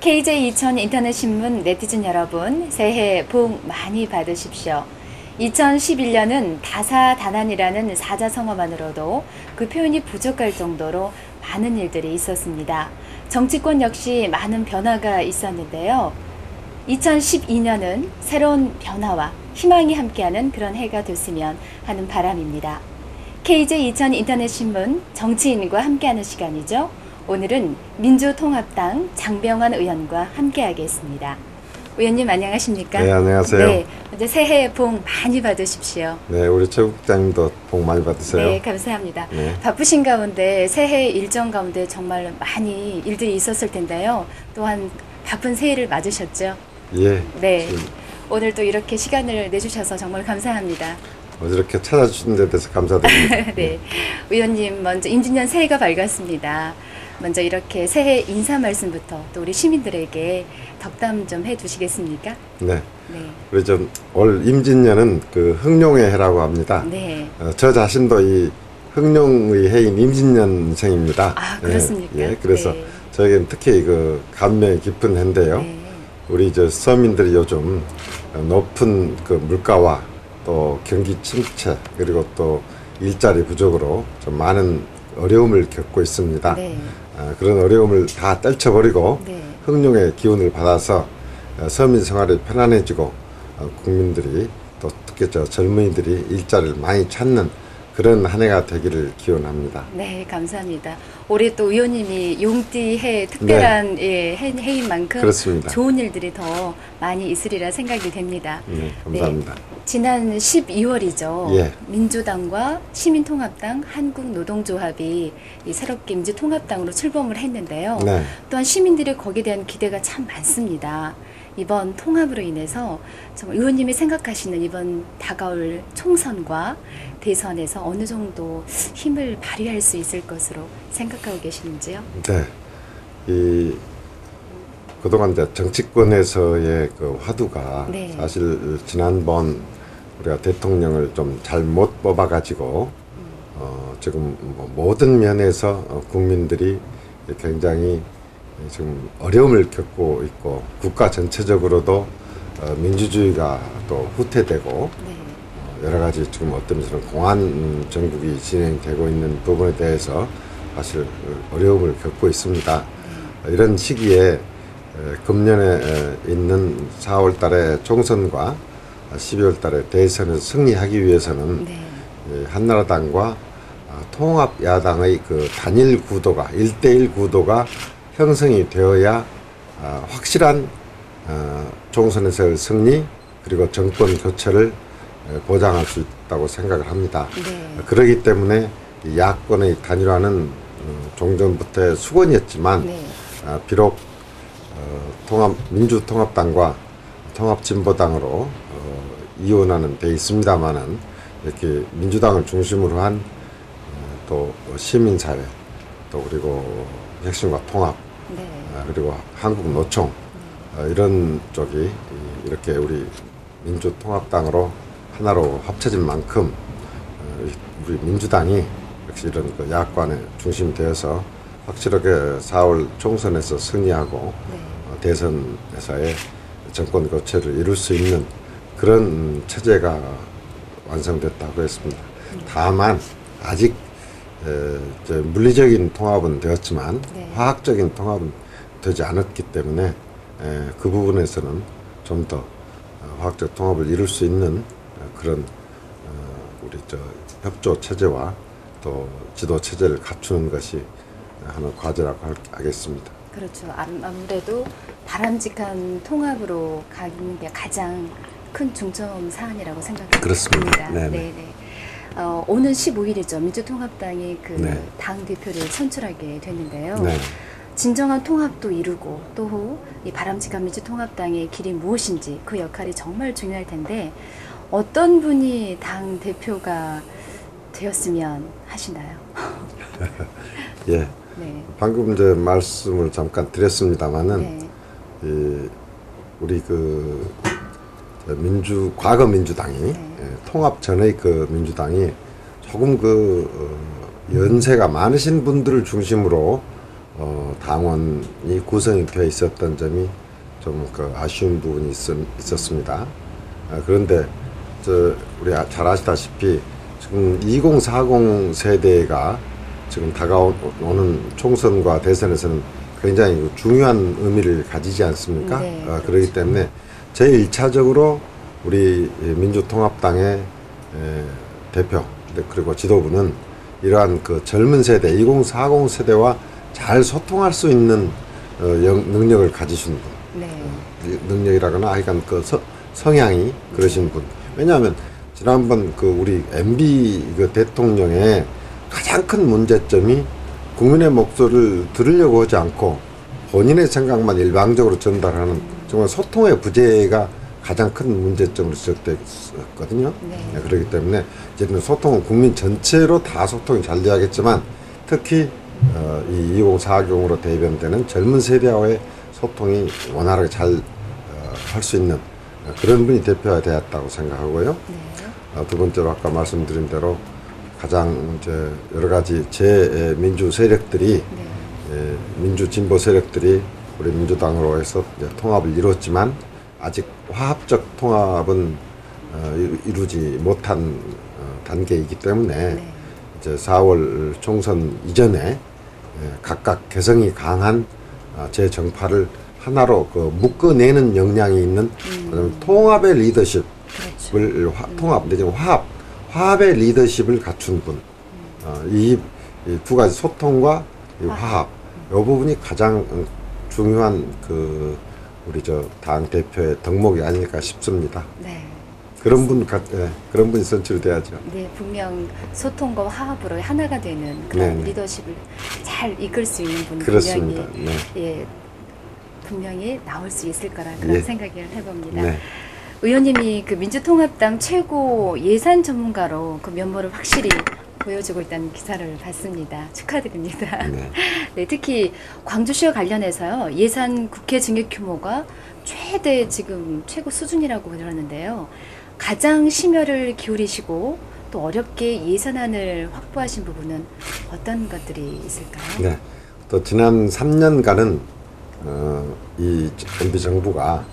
KJ 2000 인터넷 신문 네티즌 여러분, 새해 복 많이 받으십시오. 2011년은 다사다난이라는 사자성어만으로도 그 표현이 부족할 정도로 많은 일들이 있었습니다. 정치권 역시 많은 변화가 있었는데요. 2012년은 새로운 변화와 희망이 함께하는 그런 해가 됐으면 하는 바람입니다. KJ 2000 인터넷 신문 정치인과 함께하는 시간이죠. 오늘은 민주통합당 장병환 의원과 함께하겠습니다. 의원님 안녕하십니까? 네, 안녕하세요. 네, 먼저 새해 복 많이 받으십시오. 네, 우리 최 국장님도 복 많이 받으세요. 네, 감사합니다. 네. 바쁘신 가운데 새해 일정 가운데 정말 많이 일들이 있었을 텐데요. 또한 바쁜 새해를 맞으셨죠? 예. 네, 오늘 또 이렇게 시간을 내주셔서 정말 감사합니다. 이렇게 찾아주신 데 대해서 감사드립니다. 네, 의원님 먼저 임진년 새해가 밝았습니다. 먼저 이렇게 새해 인사 말씀부터 또 우리 시민들에게 덕담 좀 해주시겠습니까? 네. 네. 우리 올 임진년은 그 흥룡의 해라고 합니다. 네. 저 자신도 이 흥룡의 해인 임진년생입니다. 아, 그렇습니까? 예, 그래서 네. 저에게는 특히 그 감명이 깊은 해인데요. 네. 우리 서민들이 요즘 높은 그 물가와 또 경기 침체 그리고 또 일자리 부족으로 좀 많은 어려움을 겪고 있습니다. 네. 그런 어려움을 다 떨쳐버리고 네. 흥룡의 기운을 받아서 서민 생활이 편안해지고 국민들이 또 특히 젊은이들이 일자리를 많이 찾는 그런 한 해가 되기를 기원합니다. 네, 감사합니다. 올해 또 의원님이 용띠해 특별한 예, 해인 만큼 그렇습니다. 좋은 일들이 더 많이 있으리라 생각이 됩니다. 네, 감사합니다. 네, 지난 12월이죠. 예. 민주당과 시민통합당, 한국노동조합이 이 새롭게 민주통합당으로 출범을 했는데요. 네. 또한 시민들의 거기에 대한 기대가 참 많습니다. 이번 통합으로 인해서 정말 의원님이 생각하시는 이번 다가올 총선과 대선에서 어느 정도 힘을 발휘할 수 있을 것으로 생각하고 계시는지요? 네. 그동안 이제 정치권에서의 그 화두가 네. 사실 지난번 우리가 대통령을 좀 잘 못 뽑아가지고 지금 뭐 모든 면에서 국민들이 굉장히 지금 어려움을 겪고 있고 국가 전체적으로도 민주주의가 또 후퇴되고 네. 여러 가지 지금 어떤 면에서는 공안 정국이 진행되고 있는 부분에 대해서 사실 어려움을 겪고 있습니다. 이런 시기에 금년에 있는 4월 달에 총선과 12월 달에 대선에서 승리하기 위해서는 네. 한나라당과 통합 야당의 그 단일 구도가 1대1 구도가 형성이 되어야 확실한 총선에서의 승리 그리고 정권 교체를 보장할 수 있다고 생각을 합니다. 네. 그렇기 때문에 이 야권의 단일화는 종전부터의 수건이었지만 네. 비록 민주통합당과 통합진보당으로 이원하는 데 있습니다만은 이렇게 민주당을 중심으로 한 또 시민사회 또 그리고 혁신과 통합 네. 그리고 한국노총 이런 쪽이 이렇게 우리 민주통합당으로 하나로 합쳐진 만큼 우리 민주당이 역시 이런 그 야권의 중심이 되어서 확실하게 4월 총선에서 승리하고 네. 대선에서의 정권 교체를 이룰 수 있는 그런 체제가 완성됐다고 했습니다. 다만 아직 물리적인 통합은 되었지만 네. 화학적인 통합은 되지 않았기 때문에 그 부분에서는 좀 더 화학적 통합을 이룰 수 있는 그런 우리 협조 체제와 또 지도 체제를 갖추는 것이 하는 과제라고 하겠습니다. 그렇죠. 아무래도 바람직한 통합으로 가는 게 가장 큰 중점 사안이라고 생각합니다. 그렇습니다. 네네. 네네. 오는 15일이죠. 민주통합당이 그 네. 당 대표를 선출하게 됐는데요. 네. 진정한 통합도 이루고 또 이 바람직한 민주통합당의 길이 무엇인지 그 역할이 정말 중요할 텐데 어떤 분이 당 대표가 되었으면 하시나요? 예. 네. 방금 말씀을 잠깐 드렸습니다만은 네. 우리 과거 민주당이 네. 통합 전의 그 민주당이 조금 연세가 많으신 분들을 중심으로 당원이 구성이 되어 있었던 점이 좀 그 아쉬운 부분이 있었습니다. 그런데 우리 잘 아시다시피 지금 2040 세대가 지금 다가오는 총선과 대선에서는 굉장히 중요한 의미를 가지지 않습니까? 네, 그렇기 때문에 제1차적으로 우리 민주통합당의 대표 그리고 지도부는 이러한 그 젊은 세대 2040 세대와 잘 소통할 수 있는 능력을 가지신 분, 능력이라거나 하여간 그 성향이 그러신 분. 왜냐하면 지난번 그 우리 MB 그 대통령의 가장 큰 문제점이 국민의 목소리를 들으려고 하지 않고 본인의 생각만 일방적으로 전달하는 정말 소통의 부재가 가장 큰 문제점으로 지적됐거든요. 그렇기 때문에 이제는 소통은 국민 전체로 다 소통이 잘 돼야겠지만 특히 이 2040으로 대변되는 젊은 세대와의 소통이 원활하게 잘 할 수 있는 그런 분이 대표가 되었다고 생각하고요. 두 번째로 아까 말씀드린 대로 가장 이제 여러 가지 민주 세력들이 민주 진보 세력들이 우리 민주당으로 해서 이제 통합을 이뤘지만 아직 화합적 통합은 이루지 못한 단계이기 때문에 이제 4월 총선 이전에 각각 개성이 강한 재정파를 하나로 그 묶어내는 역량이 있는 통합의 리더십을 통합 내지는 화합의 리더십을 갖춘 분. 이 두 가지 소통과 이 화합 이 부분이 가장 중요한 그 우리 당 대표의 덕목이 아닐까 싶습니다. 네. 그런 분이 선출돼야죠. 네, 분명 소통과 화합으로 하나가 되는 그런 리더십을 잘 이끌 수 있는 분이 그렇습니다. 분명히 나올 수 있을 거라 그런 생각을 해봅니다. 의원님이 그 민주통합당 최고 예산 전문가로 그 면모를 확실히 보여주고 있다는 기사를 봤습니다. 축하드립니다. 네, 특히 광주시와 관련해서요 예산 국회 증액 규모가 최고 수준이라고 들었는데요. 가장 심혈을 기울이시고 또 어렵게 예산안을 확보하신 부분은 어떤 것들이 있을까요? 네, 또 지난 3년간은 이 MB 정부가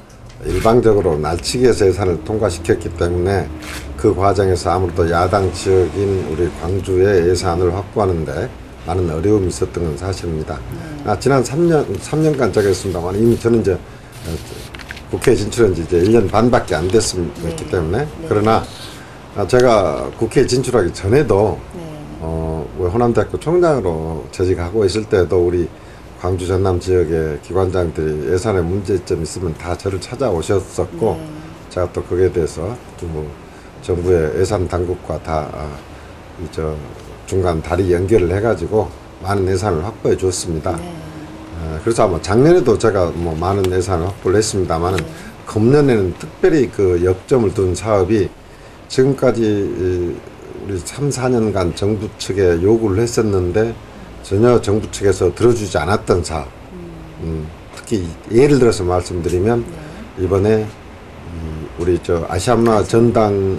일방적으로 날치기에서 예산을 통과시켰기 때문에 그 과정에서 아무래도 야당 지역인 우리 광주의 예산을 확보하는데 많은 어려움이 있었던 건 사실입니다. 지난 3년간 제가 했습니다만 이미 저는 이제 국회에 진출한 지 이제 1년 반밖에 안 됐기 때문에 그러나 제가 국회에 진출하기 전에도 호남대학교 총장으로 재직하고 있을 때도 우리 광주 전남 지역의 기관장들이 예산에 문제점이 있으면 다 저를 찾아오셨었고 제가 또 거기에 대해서 정부의 예산 당국과 다 중간 다리 연결을 해가지고 많은 예산을 확보해 줬습니다. 그래서 아마 작년에도 제가 많은 예산을 확보를 했습니다만은 금년에는 특별히 그 역점을 둔 사업이 지금까지 우리 3, 4년간 정부 측에 요구를 했었는데 전혀 정부 측에서 들어주지 않았던 사업. 특히 예를 들어서 말씀드리면 이번에 우리 아시아문화 전당이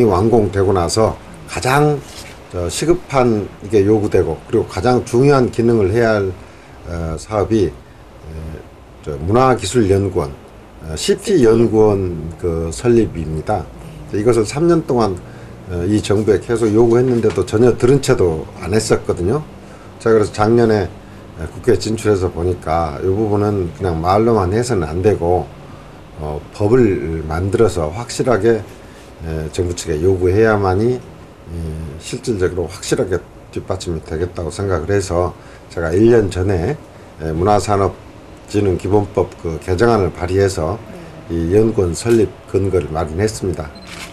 완공되고 나서 가장 시급한 이게 요구되고 그리고 가장 중요한 기능을 해야 할 사업이 문화기술연구원, CP연구원 그 설립입니다. 이것을 3년 동안 이 정부에 계속 요구했는데도 전혀 들은 채도 안 했었거든요. 제가 그래서 작년에 국회에 진출해서 보니까 이 부분은 그냥 말로만 해서는 안 되고 법을 만들어서 확실하게 정부 측에 요구해야만이 실질적으로 확실하게 뒷받침이 되겠다고 생각을 해서 제가 1년 전에 문화산업진흥기본법 그 개정안을 발의해서 이 연구원 설립 근거를 마련했습니다.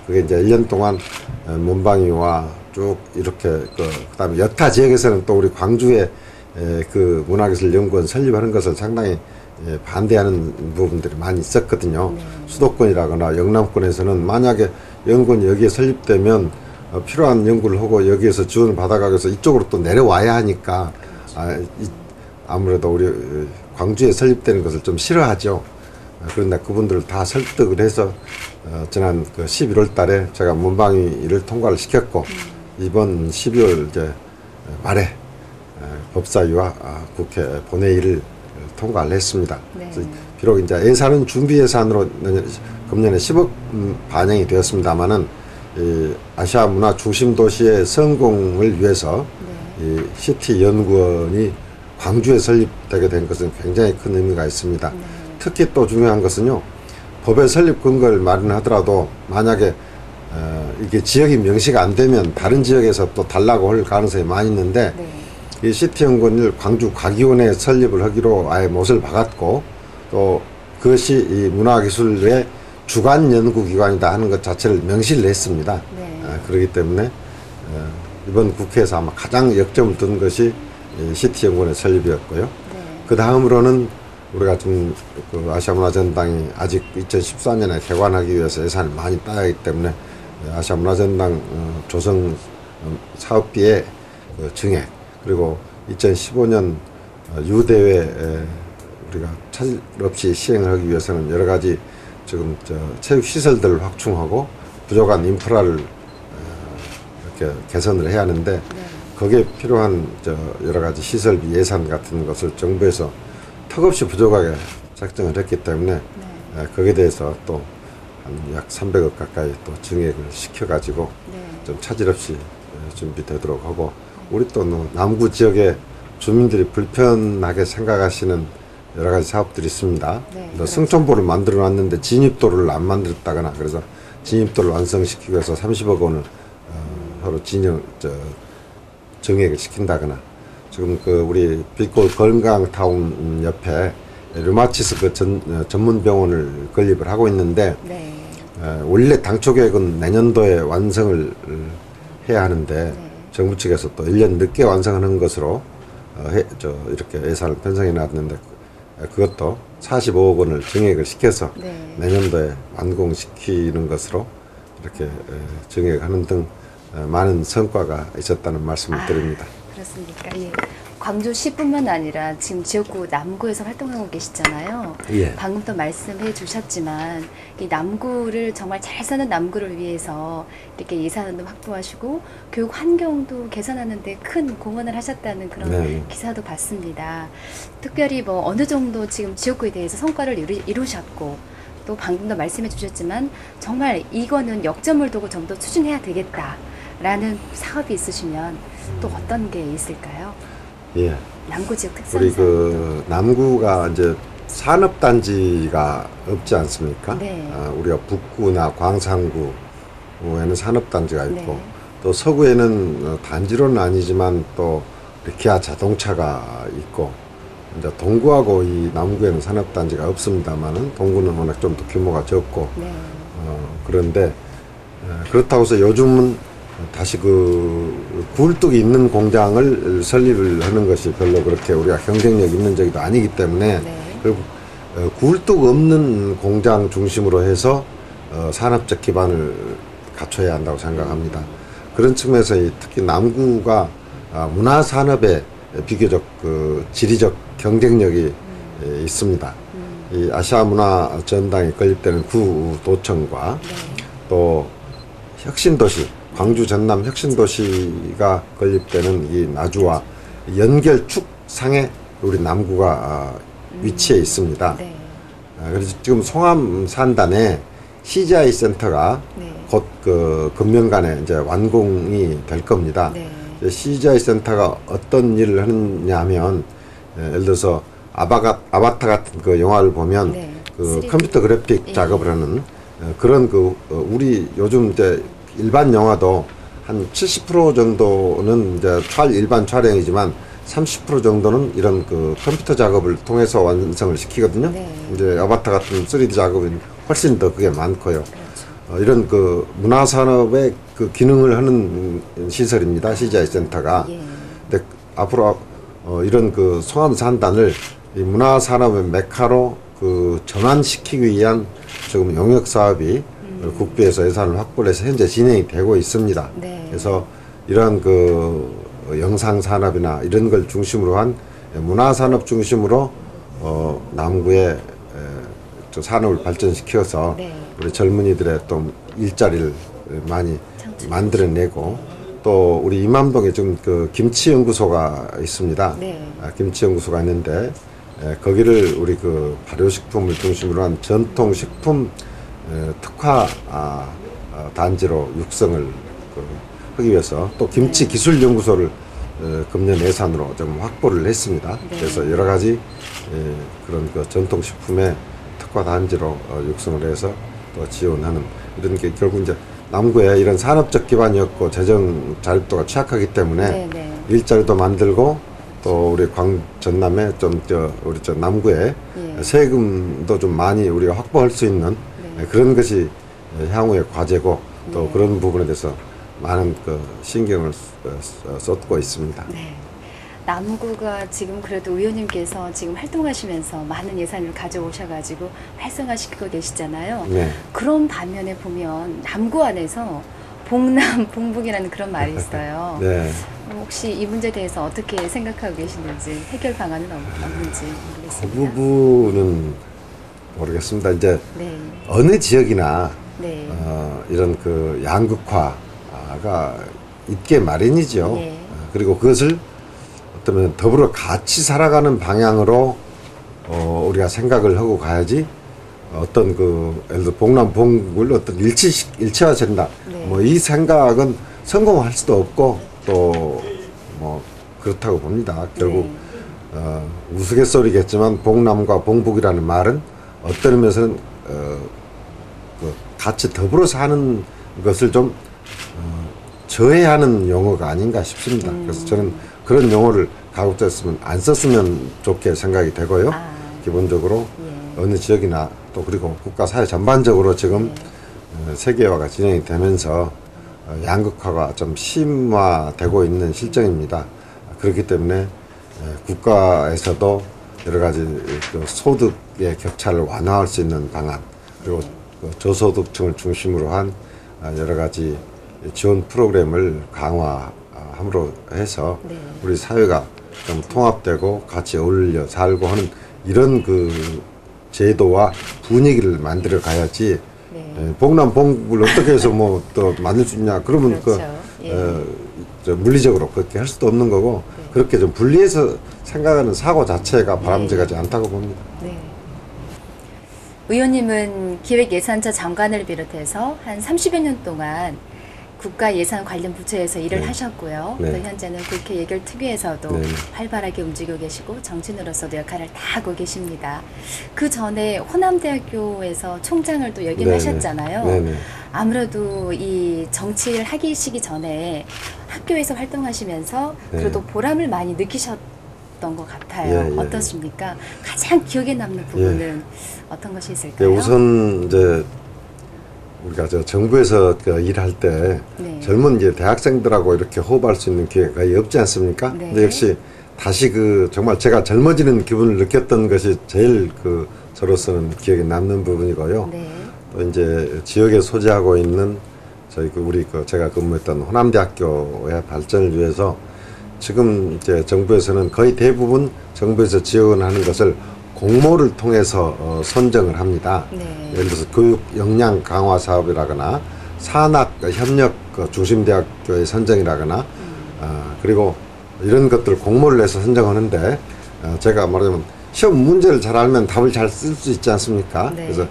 그게 이제 1년 동안 문방위와 쭉 이렇게 그다음에 여타 지역에서는 또 우리 광주에 그 문화기술연구원 설립하는 것을 상당히 반대하는 부분들이 많이 있었거든요. 수도권이라거나 영남권에서는 만약에 연구원이 여기에 설립되면 필요한 연구를 하고 여기에서 지원을 받아가기 위해서 이쪽으로 또 내려와야 하니까 아무래도 우리 광주에 설립되는 것을 좀 싫어하죠. 그런데 그분들을 다 설득을 해서 지난 그 11월 달에 제가 문방위를 통과를 시켰고 이번 12월 이제 말에 법사위와 국회 본회의를 통과를 했습니다. 네. 그래서 비록 이제 예산은 준비 예산으로 금년에 10억 반영이 되었습니다만은 이 아시아 문화 중심 도시의 성공을 위해서 이 시티 연구원이 광주에 설립되게 된 것은 굉장히 큰 의미가 있습니다. 특히 또 중요한 것은요, 법의 설립 근거를 마련하더라도 만약에 이게 지역이 명시가 안 되면 다른 지역에서 또 달라고 할 가능성이 많이 있는데, 이 시티연구원을 광주 과기원에 설립을 하기로 아예 못을 박았고, 또 그것이 이 문화기술의 주관 연구기관이다 하는 것 자체를 명시를 했습니다. 그렇기 때문에 이번 국회에서 아마 가장 역점을 둔 것이 시티연구원의 설립이었고요. 그 다음으로는 우리가 좀 그 아시아문화전당이 아직 2014년에 개관하기 위해서 예산을 많이 따야 하기 때문에 아시아문화전당 조성 사업비의 증액, 그리고 2015년 유대회 우리가 차질 없이 시행을 하기 위해서는 여러 가지 지금 체육 시설들을 확충하고 부족한 인프라를 이렇게 개선을 해야 하는데, 거기에 필요한 여러 가지 시설비 예산 같은 것을 정부에서 턱없이 부족하게 작정을 했기 때문에 거기에 대해서 또 한 약 300억 가까이 또 증액을 시켜가지고 좀 차질 없이 준비되도록 하고, 우리 또 남구 지역의 주민들이 불편하게 생각하시는 여러 가지 사업들이 있습니다. 승천보를 만들어 놨는데 진입도를 안 만들었다거나, 그래서 진입도를 완성시키기 위해서 30억 원을 서로 정액을 시킨다거나, 지금 그 우리 빛골 건강타운 옆에 류마티스 전문 병원을 건립을 하고 있는데, 원래 당초 계획은 내년도에 완성을 해야 하는데 정부 측에서 또 1년 늦게 완성하는 것으로 이렇게 예산을 편성해 놨는데, 그것도 45억 원을 증액을 시켜서 내년도에 완공시키는 것으로 이렇게 증액하는 등 많은 성과가 있었다는 말씀을 드립니다. 그렇습니까? 예. 광주시뿐만 아니라 지금 지역구 남구에서 활동하고 계시잖아요. 방금 또 말씀해 주셨지만 이 남구를 정말 잘 사는 남구를 위해서 이렇게 예산도 확보하시고 교육 환경도 개선하는 데 큰 공헌을 하셨다는 그런 기사도 봤습니다. 특별히 뭐 어느 정도 지금 지역구에 대해서 성과를 이루셨고, 또 방금도 말씀해 주셨지만 정말 이거는 역점을 두고 좀 더 추진해야 되겠다라는 사업이 있으시면 또 어떤 게 있을까요? 남구 지역 특성. 우리 그 남구가 이제 산업단지가 없지 않습니까? 우리가 북구나 광산구에는 산업단지가 있고, 또 서구에는 단지로는 아니지만 또 기아 자동차가 있고, 이제 동구하고 이 남구에는 산업단지가 없습니다만은 동구는 워낙 좀 더 규모가 적고, 그런데 그렇다고 해서 요즘은 다시 그 굴뚝이 있는 공장을 설립을 하는 것이 별로 그렇게 우리가 경쟁력 있는 적도 아니기 때문에 결국 굴뚝 없는 공장 중심으로 해서 산업적 기반을 갖춰야 한다고 생각합니다. 그런 측면에서 특히 남구가 문화산업에 비교적 그 지리적 경쟁력이 있습니다. 이 아시아문화전당이 건립되는 구도청과 또 혁신도시, 광주 전남 혁신도시가 건립되는 이 나주와 연결축상에 우리 남구가 위치해 있습니다. 그래서 지금 송암 산단에 CGI 센터가 곧 그 금년간에 이제 완공이 될 겁니다. CGI 센터가 어떤 일을 하느냐 하면, 예를 들어서 아바타 같은 그 영화를 보면 그 3D. 컴퓨터 그래픽 작업을 하는 그런 그 우리 요즘 이제 일반 영화도 한 70% 정도는 이제 일반 촬영이지만 30% 정도는 이런 그 컴퓨터 작업을 통해서 완성을 시키거든요. 이제 아바타 같은 3D 작업은 훨씬 더 그게 많고요. 이런 그 문화산업의 그 기능을 하는 시설입니다. CGI 센터가. 근데 앞으로 이런 그 송암 산단을 이 문화산업의 메카로 그 전환시키기 위한 지금 용역 사업이 국비에서 예산을 확보를 해서 현재 진행이 되고 있습니다. 그래서 이러한 그 영상산업이나 이런 걸 중심으로 한 문화산업 중심으로 남구의 산업을 발전시켜서 우리 젊은이들의 또 일자리를 많이 만들어내고, 또 우리 이맘동에 지금 그 김치 연구소가 있습니다. 네. 김치 연구소가 있는데 거기를 우리 그 발효식품을 중심으로 한 전통식품 특화 단지로 육성을 하기 위해서 또 김치 네. 기술 연구소를 금년 예산으로 좀 확보를 했습니다. 네. 그래서 여러 가지 그런 그 전통식품의 특화 단지로 육성을 해서 또 지원하는 이런 게 결국 이제 남구에 이런 산업적 기반이 없고 재정 자립도가 취약하기 때문에 네, 네. 일자리도 만들고 또 우리 전남에 우리 남구에 예. 세금도 좀 많이 우리가 확보할 수 있는 네. 그런 것이 향후의 과제고 또 네. 그런 부분에 대해서 많은 그 신경을 쏟고 있습니다. 네. 남구가 지금 그래도 의원님께서 지금 활동하시면서 많은 예산을 가져오셔가지고 활성화시키고 계시잖아요. 네. 그런 반면에 보면 남구 안에서 봉남, 봉북이라는 그런 말이 있어요. 네. 혹시 이 문제에 대해서 어떻게 생각하고 계시는지 해결 방안은 없는지 그 모르겠습니다. 부분은 모르겠습니다. 이제 네, 어느 지역이나 네, 이런 그 양극화가 있게 마련이죠. 예. 그리고 그것을 어쩌면 더불어 같이 살아가는 방향으로 우리가 생각을 하고 가야지 어떤 그 예를 들어 봉남 봉국을 어떤 일체화된다. 네. 뭐 이 생각은 성공할 수도 없고 또 뭐 그렇다고 봅니다. 결국 네. 우스갯소리겠지만 봉남과 봉북이라는 말은 어떤 의미에서는 그 같이 더불어 사는 것을 좀 저해하는 용어가 아닌가 싶습니다. 그래서 저는 그런 용어를 가급적이면 안 썼으면 좋게 생각이 되고요. 기본적으로 예. 어느 지역이나 또 그리고 국가 사회 전반적으로 지금 세계화가 진행이 되면서 양극화가 좀 심화되고 있는 실정입니다. 그렇기 때문에 국가에서도 여러 가지 그 소득의 격차를 완화할 수 있는 방안 그리고 그 저소득층을 중심으로 한 여러 가지 지원 프로그램을 강화함으로 해서 네. 우리 사회가 좀 통합되고 같이 어울려 살고 하는 이런 그 제도와 분위기를 만들어 가야지 네. 봉남 봉국을 어떻게 해서 뭐 또 만들 수 있냐 그러면 그렇죠. 예. 저 물리적으로 그렇게 할 수도 없는 거고 네. 그렇게 좀 분리해서 생각하는 사고 자체가 바람직하지 않다고 봅니다. 네. 의원님은 기획예산처 장관을 비롯해서 한 30여 년 동안 국가 예산 관련 부처에서 일을 네. 하셨고요. 네. 또 현재는 국회 예결특위에서도 네. 활발하게 움직이고 계시고 정치인으로서도 역할을 다 하고 계십니다. 그 전에 호남대학교에서 총장을 또 역임하셨잖아요. 네네. 아무래도 이 정치를 하시기 전에 학교에서 활동하시면서 네. 그래도 보람을 많이 느끼셨던 것 같아요. 예, 예, 어떻습니까? 가장 기억에 남는 부분은 어떤 것이 예, 있을까요? 우선 이제 우리가 저 정부에서 그 일할 때 네. 젊은 이제 대학생들하고 이렇게 호흡할 수 있는 기회가 거의 없지 않습니까? 네. 근데 역시 다시 그 정말 제가 젊어지는 기분을 느꼈던 것이 제일 그 저로서는 기억에 남는 부분이고요. 네. 또 이제 지역에 소재하고 있는 저희 그 우리 그 제가 근무했던 호남대학교의 발전을 위해서 지금 이제 정부에서는 거의 대부분 정부에서 지원하는 것을 공모를 통해서 선정을 합니다. 네. 예를 들어서 교육 역량 강화 사업이라거나 산학 협력 중심대학교의 선정이라거나 그리고 이런 것들 공모를 해서 선정하는데 제가 말하자면 시험 문제를 잘 알면 답을 잘 쓸 수 있지 않습니까? 네. 그래서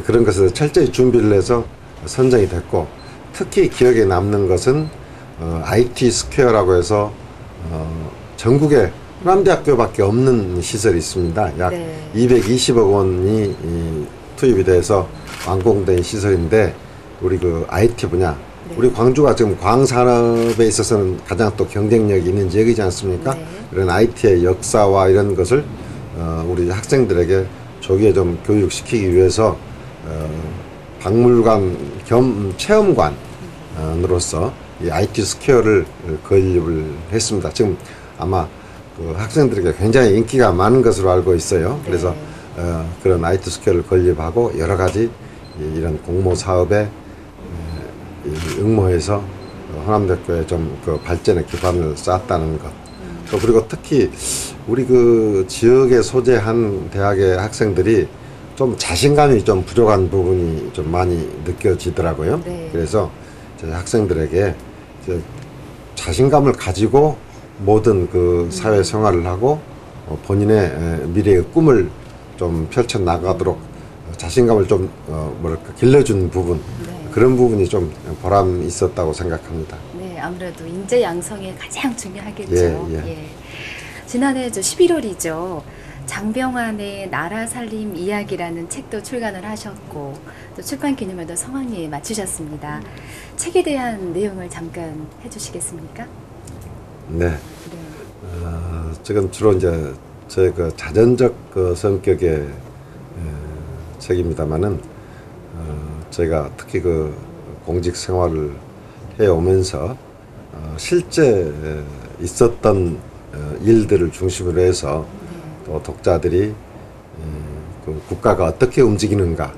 그런 것을 철저히 준비를 해서 선정이 됐고 특히 기억에 남는 것은 IT 스퀘어라고 해서 전국에 호남대학교밖에 없는 시설이 있습니다. 약 네. 220억 원이 투입이 돼서 완공된 시설인데 우리 그 IT 분야 네. 우리 광주가 지금 광산업에 있어서는 가장 또 경쟁력이 있는 지역이지 않습니까? 네. 이런 IT의 역사와 이런 것을 우리 학생들에게 조기에 좀 교육시키기 위해서 박물관 겸 체험관으로서 이 IT 스퀘어를 건립을 했습니다. 지금 아마 그 학생들에게 굉장히 인기가 많은 것으로 알고 있어요. 네. 그래서 그런 IT 스퀘어를 건립하고 여러 가지 이런 공모 사업에 응모해서 호남대학교의 좀 그 발전의 기반을 쌓았다는 것. 또 그리고 특히 우리 그 지역에 소재한 대학의 학생들이 좀 자신감이 좀 부족한 부분이 좀 많이 느껴지더라고요. 네. 그래서 저희 학생들에게 이제 자신감을 가지고 모든 그 사회 생활을 하고 본인의 미래의 꿈을 좀 펼쳐 나가도록 자신감을 좀 뭐랄까 길러준 부분 네. 그런 부분이 좀 보람이 있었다고 생각합니다. 네, 아무래도 인재 양성에 가장 중요하겠죠. 예. 지난해 11월이죠. 장병환의 나라 살림 이야기라는 책도 출간을 하셨고 또 출판 기념회도 성황리에 마치셨습니다. 책에 대한 내용을 잠깐 해주시겠습니까? 네. 네. 지금 주로 이제 제 그 자전적 그 성격의 책입니다만은 제가 특히 그 공직 생활을 해 오면서 실제 있었던 일들을 중심으로 해서 또 독자들이 그 국가가 어떻게 움직이는가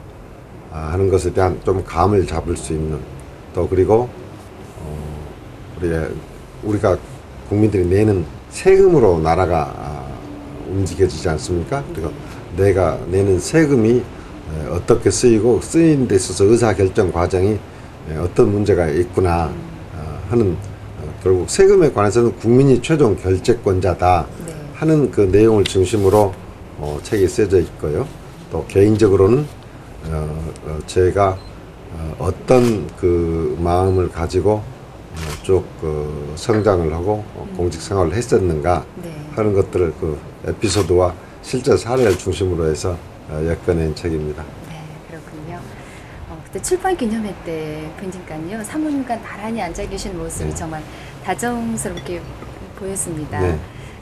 하는 것에 대한 좀 감을 잡을 수 있는 또 그리고 우리가 국민들이 내는 세금으로 나라가 움직여지지 않습니까? 그리고 내가 내는 세금이 어떻게 쓰이고 쓰이는 데 있어서 의사결정 과정이 어떤 문제가 있구나 하는 결국 세금에 관해서는 국민이 최종 결재권자다 네. 하는 그 내용을 중심으로 책이 쓰여져 있고요. 또 개인적으로는 제가 어떤 그 마음을 가지고 쭉 그 성장을 하고 공직 생활을 했었는가 네. 하는 것들을 그 에피소드와 실제 사례를 중심으로 해서 엮어낸 책입니다. 네, 그렇군요. 그때 출판 기념회 때 보니까요, 사모님과 나란히 앉아 계신 모습이 네. 정말 다정스럽게 보였습니다. 네.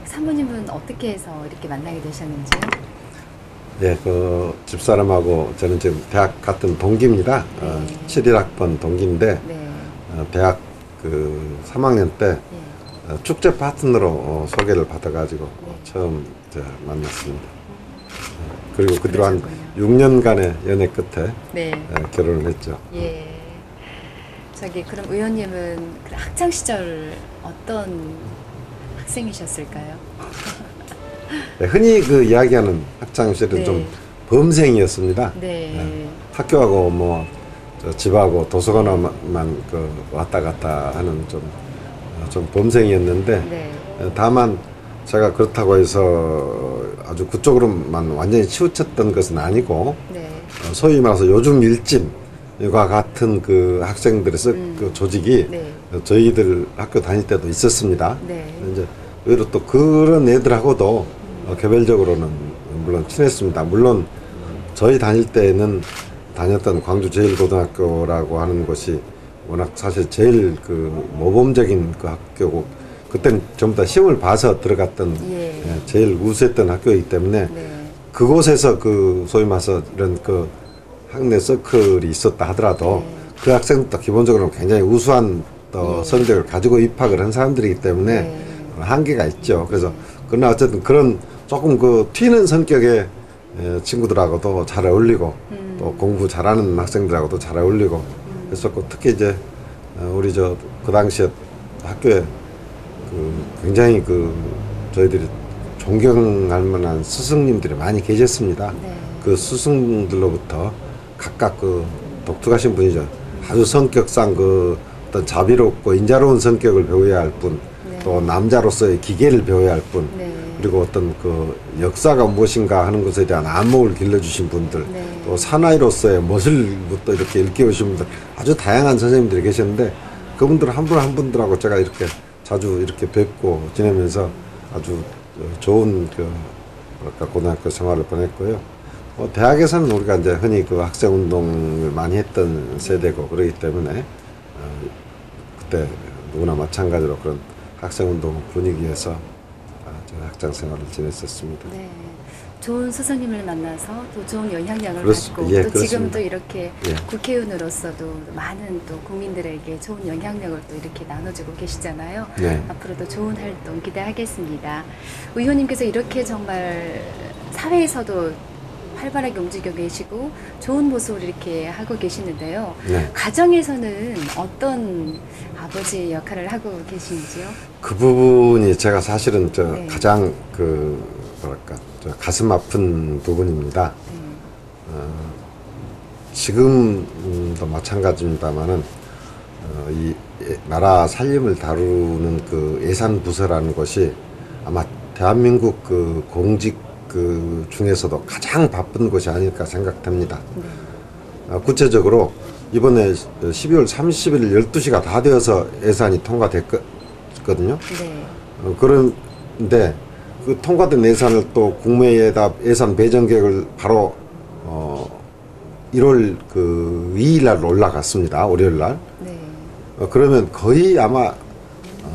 사모님은 어떻게 해서 이렇게 만나게 되셨는지요? 예, 그 집사람하고 저는 지금 대학 같은 동기입니다. 네. 71학번 동기인데 네. 대학 그 3학년 때 예. 축제 파트너로 소개를 받아가지고 네. 처음 만났습니다. 그리고 그 뒤로 한 그러셨군요. 6년간의 연애 끝에 네. 결혼을 했죠. 예. 그럼 의원님은 그 학창 시절 어떤 학생이셨을까요? 흔히 그 이야기하는 학창 시절은 네. 좀 범생이었습니다. 네. 학교하고 뭐 집하고 도서관만 그 왔다 갔다 하는 좀 범생이었는데 네. 다만 제가 그렇다고 해서 아주 그쪽으로만 완전히 치우쳤던 것은 아니고 네. 소위 말해서 요즘 일진과 같은 그 학생들의 그 조직이 네. 저희들 학교 다닐 때도 있었습니다. 네. 이제 의외로 또 그런 애들하고도 개별적으로는 물론 친했습니다. 물론 저희 다닐 때는 다녔던 광주 제1고등학교라고 하는 곳이 워낙 사실 제일 그 모범적인 그 학교고 그때는 전부 다 시험을 봐서 들어갔던 예. 제일 우수했던 학교이기 때문에 네. 그곳에서 그 소위 말해서 이런 그 학내 서클이 있었다 하더라도 네. 그 학생도 기본적으로 굉장히 우수한 또 예. 성적을 가지고 입학을 한 사람들이기 때문에 네. 한계가 있죠. 그래서 그러나 어쨌든 그런 조금 그 튀는 성격의 친구들하고도 잘 어울리고 또 공부 잘하는 학생들하고도 잘 어울리고 그랬었고 특히 이제 우리 그 당시에 학교에 그 굉장히 그 저희들이 존경할 만한 스승님들이 많이 계셨습니다. 네. 그 스승들로부터 각각 그 독특하신 분이죠. 아주 성격상 그 어떤 자비롭고 인자로운 성격을 배워야 할 분, 네. 또 남자로서의 기계를 배워야 할 분, 네. 그리고 어떤 그 역사가 무엇인가 하는 것에 대한 안목을 길러주신 분들, 네. 또 사나이로서의 멋을부터 이렇게 일깨우신 분들, 아주 다양한 선생님들이 계셨는데 그분들 한 분 한 분들하고 제가 이렇게 자주 이렇게 뵙고 지내면서 아주 좋은 그 뭐랄까 고등학교 생활을 보냈고요. 대학에서는 우리가 이제 흔히 그 학생 운동을 많이 했던 세대고 그러기 때문에 그때 누구나 마찬가지로 그런 학생 운동 분위기에서 학창 생활을 지냈었습니다. 네. 좋은 스승님을 만나서 또 좋은 영향력을 그렇습- 받고 예, 또 그렇습니다. 지금도 이렇게 예. 국회의원으로서도 많은 또 국민들에게 좋은 영향력을 또 이렇게 나눠주고 계시잖아요. 네. 앞으로도 좋은 활동 기대하겠습니다. 의원님께서 이렇게 정말 사회에서도 활발하게 움직여 계시고 좋은 모습을 이렇게 하고 계시는데요. 네. 가정에서는 어떤 아버지 역할을 하고 계신지요? 그 부분이 제가 사실은 네. 가장 그 뭐랄까 가슴 아픈 부분입니다. 지금도 마찬가지입니다만은 이 나라 살림을 다루는 그 예산부서라는 것이 아마 대한민국 그 공직 그 중에서도 가장 바쁜 것이 아닐까 생각됩니다. 구체적으로 이번에 12월 30일 12시가 다 되어서 예산이 통과됐거든요. 네. 그런데 그 통과된 예산을 또 국무회의에다 예산 배정 계획을 바로 1월 그 2일 날 올라갔습니다. 월요일 날. 네. 그러면 거의 아마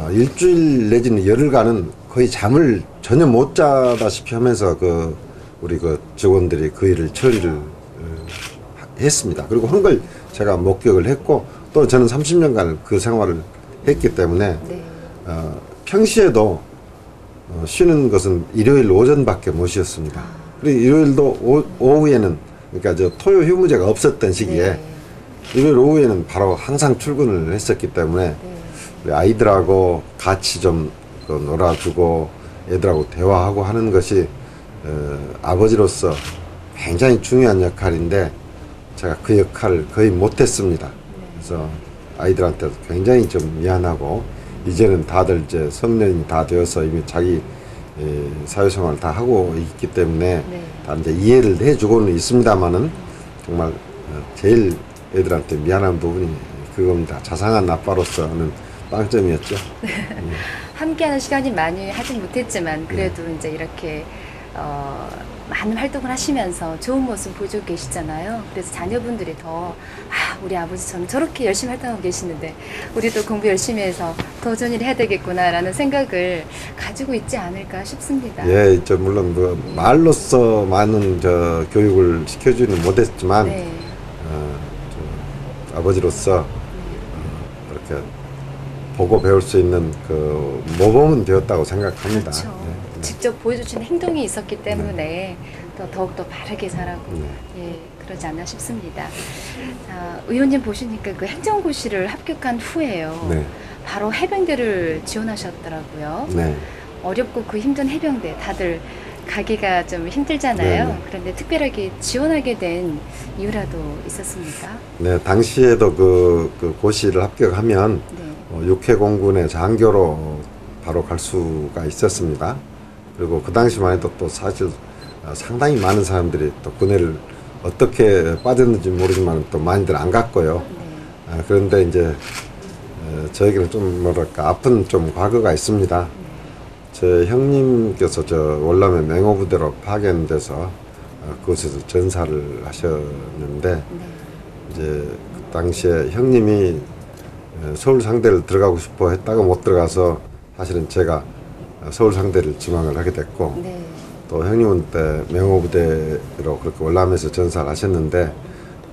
일주일 내지는 열흘간은 거의 잠을 전혀 못 자다시피 하면서 그 우리 그 직원들이 그 일을 처리를 했습니다. 그리고 한 걸 제가 목격을 했고 또 저는 30년간 그 생활을 했기 때문에 네. 평시에도 쉬는 것은 일요일 오전밖에 못 쉬었습니다. 그리고 일요일도 오후에는 그러니까 저 토요 휴무제가 없었던 시기에 네. 일요일 오후에는 바로 항상 출근을 했었기 때문에 우리 아이들하고 같이 좀 놀아주고 애들하고 대화하고 하는 것이 아버지로서 굉장히 중요한 역할인데 제가 그 역할을 거의 못했습니다. 그래서 아이들한테도 굉장히 좀 미안하고 이제는 다들 이제 성년이 다 되어서 이미 자기 사회생활을 다 하고 있기 때문에 다 이제 이해를 해주고는 있습니다만은 정말 제일 애들한테 미안한 부분이 그겁니다. 자상한 아빠로서는 빵점이었죠. 함께하는 시간이 많이 하진 못했지만 그래도 이제 이렇게 많은 활동을 하시면서 좋은 모습 보여주고 계시잖아요. 그래서 자녀분들이 더 우리 아버지처럼 저렇게 열심히 활동하고 계시는데 우리도 공부 열심히 해서 더 좋은 일을 해야 되겠구나라는 생각을 가지고 있지 않을까 싶습니다. 예, 물론 뭐 말로써 많은 교육을 시켜주는 못했지만 네. 아버지로서 이렇게 보고 배울 수 있는 그 모범은 되었다고 생각합니다. 그렇죠. 네. 직접 보여주신 행동이 있었기 때문에 더욱더 바르게 자라고 예, 그러지 않나 싶습니다. 자, 의원님 보시니까 그 행정고시를 합격한 후에요. 네. 바로 해병대를 지원하셨더라고요. 네. 어렵고 그 힘든 해병대 다들 가기가 좀 힘들잖아요. 네, 네. 그런데 특별하게 지원하게 된 이유라도 있었습니까? 네, 당시에도 그 고시를 합격하면 네. 육해공군의 장교로 바로 갈 수가 있었습니다. 그리고 그 당시만 해도 또 사실 상당히 많은 사람들이 또 군대를 어떻게 빠졌는지 모르지만 또 많이들 안 갔고요. 네. 그런데 이제 저에게는 좀 뭐랄까 아픈 좀 과거가 있습니다. 제 형님께서 저 월남의 맹호부대로 파견돼서 그곳에서 전사를 하셨는데 네. 이제 그 당시에 형님이 서울 상대를 들어가고 싶어 했다가 못 들어가서 사실은 제가 서울 상대를 지망을 하게 됐고 네. 또 형님은 때 맹호부대로 그렇게 월남에서 전사를 하셨는데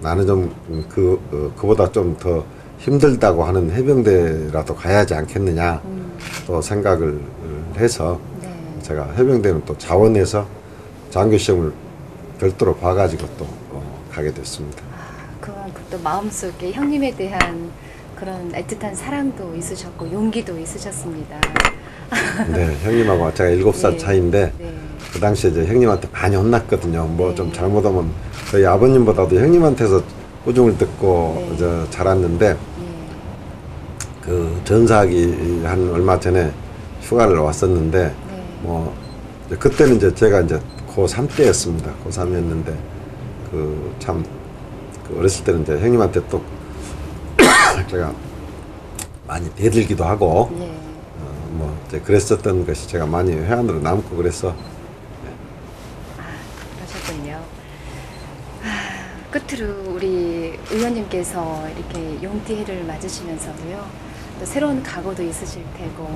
나는 좀 그보다 좀 더 힘들다고 하는 해병대라도 가야 하지 않겠느냐 또 생각을 해서 네. 제가 해병대는 또 자원해서 장교 시험을 별도로 봐가지고 또 가게 됐습니다. 그만큼 또 마음속에 형님에 대한 그런 애틋한 사랑도 있으셨고 용기도 있으셨습니다. 네, 형님하고 제가 7살 네. 차이인데 네. 그 당시에 이제 형님한테 많이 혼났거든요. 뭐 네. 좀 잘못하면 저희 아버님보다도 형님한테서 꾸중을 듣고 네. 자랐는데 예. 그 전사하기 한 얼마 전에 휴가를 왔었는데 네. 뭐 이제 그때는 이제 제가 이제 고3 때였습니다. 고3이었는데 그 참 그 어렸을 때는 이제 형님한테 또 제가 많이 대들기도 하고 예. 뭐 이제 그랬었던 것이 제가 많이 회한으로 남고 그래서 그러셨군요. 끝으로 우리 의원님께서 이렇게 용띠해를 맞으시면서도요. 또 새로운 각오도 있으실 테고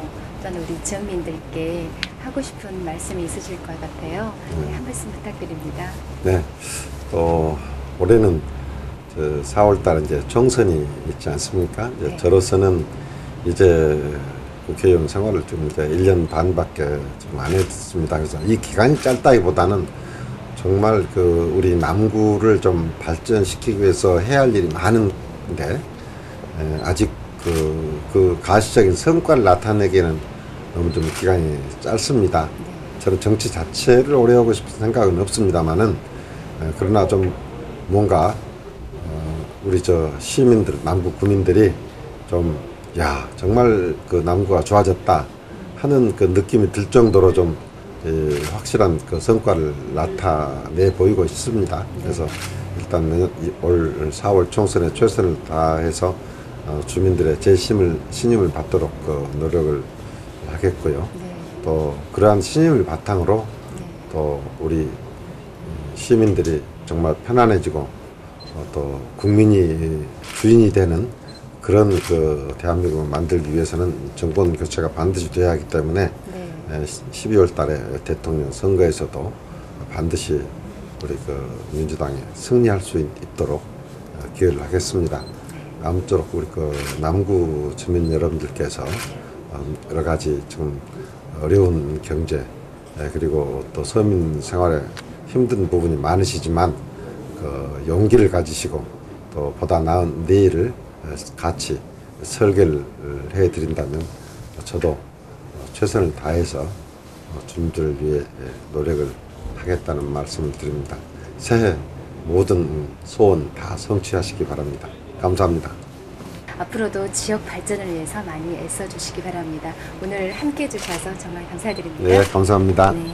또는 우리 지역민들께 하고 싶은 말씀이 있으실 것 같아요. 네, 한 말씀 부탁드립니다. 네. 또 올해는 4월달 이제 총선이 있지 않습니까? 이제 네. 저로서는 이제 국회의원 생활을 좀 이제 1년 반밖에 좀 안 했습니다. 그래서 이 기간이 짧다기보다는 정말 그 우리 남구를 좀 발전시키기 위해서 해야 할 일이 많은데 아직 그 가시적인 성과를 나타내기에는 너무 좀 기간이 짧습니다. 네. 저는 정치 자체를 오래 하고 싶은 생각은 없습니다만은 그러나 좀 뭔가 우리 저 시민들, 남구 구민들이 좀, 야, 정말 그 남구가 좋아졌다 하는 그 느낌이 들 정도로 좀 확실한 그 성과를 나타내 보이고 있습니다. 그래서 일단 올 4월 총선에 최선을 다해서 주민들의 신임을 받도록 노력을 하겠고요. 네. 또 그러한 신임을 바탕으로 네. 또 우리 시민들이 정말 편안해지고 또 국민이 주인이 되는 그런 그 대한민국을 만들기 위해서는 정권 교체가 반드시 돼야 하기 때문에 네. 12월 달에 대통령 선거에서도 반드시 우리 그 민주당이 승리할 수 있도록 기여를 하겠습니다. 아무쪼록 우리 그 남구 주민 여러분들께서 여러 가지 좀 어려운 경제 그리고 또 서민 생활에 힘든 부분이 많으시지만 그 용기를 가지시고 또 보다 나은 내일을 같이 설계를 해드린다면 저도 최선을 다해서 주민들을 위해 노력을 하겠다는 말씀을 드립니다. 새해 모든 소원 다 성취하시기 바랍니다. 감사합니다. 앞으로도 지역 발전을 위해서 많이 애써주시기 바랍니다. 오늘 함께 해주셔서 정말 감사드립니다. 네, 감사합니다. 네.